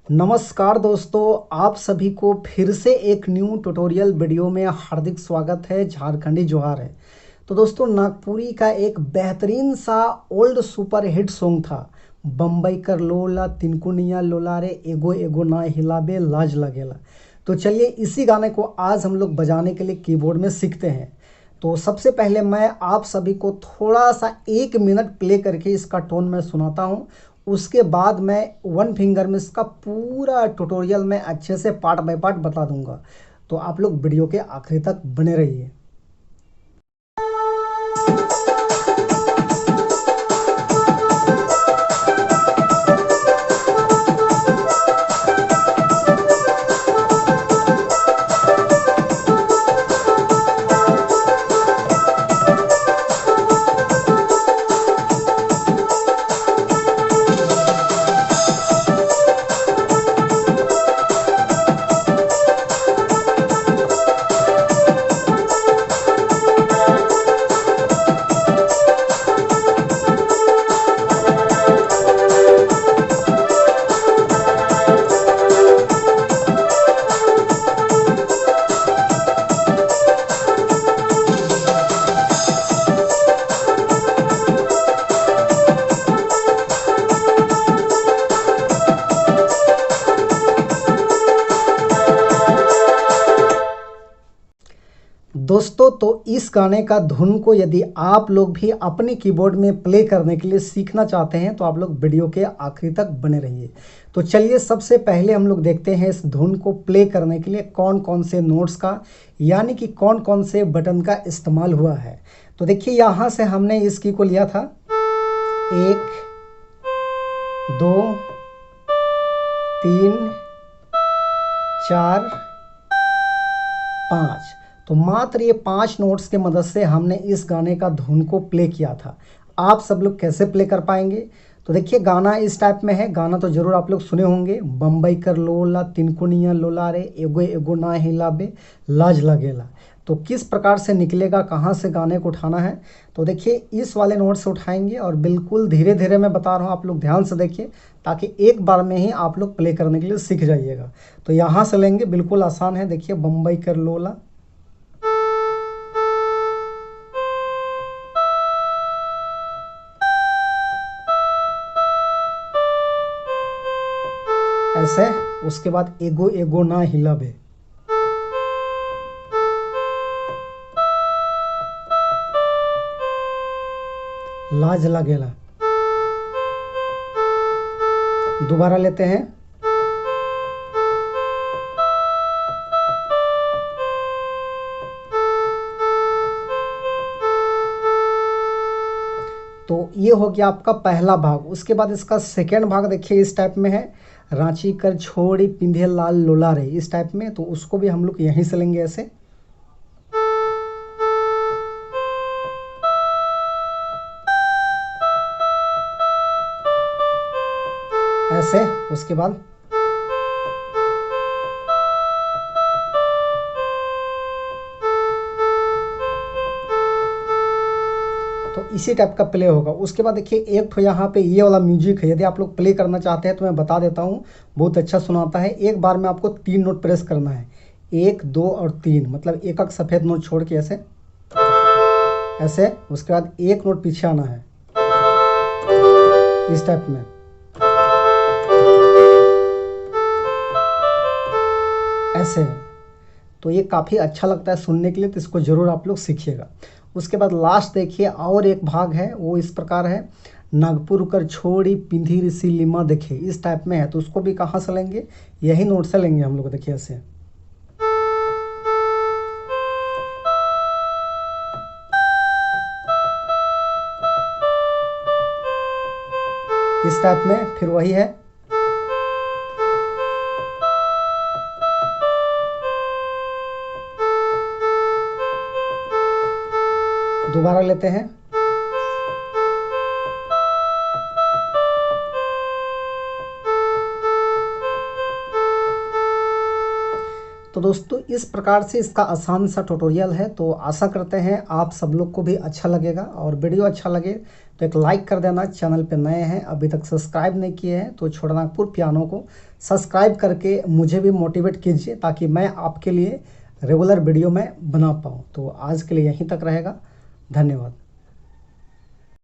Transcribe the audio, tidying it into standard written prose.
नमस्कार दोस्तों, आप सभी को फिर से एक न्यू ट्यूटोरियल वीडियो में हार्दिक स्वागत है। झारखंडी जोहार है। तो दोस्तों, नागपुरी का एक बेहतरीन सा ओल्ड सुपर हिट सॉन्ग था, बम्बई कर लोला तिनकुनिया लोला रे एगो एगो ना हिलाबे लाज लगेला। तो चलिए इसी गाने को आज हम लोग बजाने के लिए कीबोर्ड में सीखते हैं। तो सबसे पहले मैं आप सभी को थोड़ा सा 1 मिनट प्ले करके इसका टोन मैं सुनाता हूँ। उसके बाद मैं वन फिंगर में इसका पूरा ट्यूटोरियल में अच्छे से पार्ट बाय पार्ट बता दूंगा। तो आप लोग वीडियो के आखिरी तक बने रहिए। दोस्तों, तो इस गाने का धुन को यदि आप लोग भी अपने कीबोर्ड में प्ले करने के लिए सीखना चाहते हैं तो आप लोग वीडियो के आखिरी तक बने रहिए। तो चलिए सबसे पहले हम लोग देखते हैं इस धुन को प्ले करने के लिए कौन कौन से नोट्स का यानी कि कौन कौन से बटन का इस्तेमाल हुआ है। तो देखिए, यहाँ से हमने इस की को लिया था 1 2 3 4 5। तो मात्र ये 5 नोट्स के मदद से हमने इस गाने का धुन को प्ले किया था। आप सब लोग कैसे प्ले कर पाएंगे? तो देखिए, गाना इस टाइप में है। गाना तो जरूर आप लोग सुने होंगे, बम्बई कर लोला तिनकुनिया लोला रे एगो एगो ना हिलाबे लाज लगेला। तो किस प्रकार से निकलेगा, कहाँ से गाने को उठाना है? तो देखिए, इस वाले नोट से उठाएंगे और बिल्कुल धीरे धीरे मैं बता रहा हूँ, आप लोग ध्यान से देखिए ताकि एक बार में ही आप लोग प्ले करने के लिए सीख जाइएगा। तो यहाँ से लेंगे, बिल्कुल आसान है। देखिए, बम्बई कर लोला, ऐसे। उसके बाद एगो एगो ना हिलाबे, लाज लगेला। दोबारा लेते हैं, तो ये हो गया आपका पहला भाग। उसके बाद इसका सेकेंड भाग देखिए इस टाइप में है, रांची कर छोड़ी पिंधे लाल लोला रे, इस टाइप में। तो उसको भी हम लोग यहीं से लेंगे, ऐसे ऐसे। उसके बाद तो इसी टाइप का प्ले होगा। उसके बाद देखिए, एक तो यहाँ पे ये वाला म्यूजिक है, यदि आप लोग प्ले करना चाहते हैं तो मैं बता देता हूँ, बहुत अच्छा सुनाता है। एक बार में आपको 3 नोट प्रेस करना है, 1 2 और 3, मतलब एक एक सफ़ेद नोट छोड़ के ऐसे ऐसे। उसके बाद एक नोट पीछे आना है इस टाइप में, ऐसे। तो ये काफ़ी अच्छा लगता है सुनने के लिए, तो इसको ज़रूर आप लोग सीखिएगा। उसके बाद लास्ट देखिए, और एक भाग है, वो इस प्रकार है, नागपुर कर छोड़ी पिंधी ऋषि लिमा, देखिए इस टाइप में है। तो उसको भी कहाँ से लेंगे? यही नोट से लेंगे हम लोग, देखिए ऐसे, इस टाइप में। फिर वही है, दोबारा लेते हैं, तो दोस्तों इस प्रकार से इसका आसान सा ट्यूटोरियल है। तो आशा करते हैं आप सब लोग को भी अच्छा लगेगा, और वीडियो अच्छा लगे तो एक लाइक कर देना। चैनल पे नए हैं, अभी तक सब्सक्राइब नहीं किए हैं तो छोटा नागपुर पियानो को सब्सक्राइब करके मुझे भी मोटिवेट कीजिए, ताकि मैं आपके लिए रेगुलर वीडियो में बना पाऊँ। तो आज के लिए यहीं तक रहेगा। धन्यवाद।